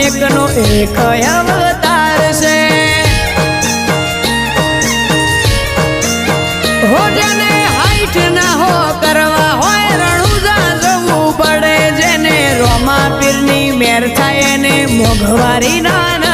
એકનો એક અવતાર છે હો જેને હાઈટ ના હો કરવા હોય રણુજા જવું પડે જેને રોમા પીરની મેર થાય એને મોઘવારી ના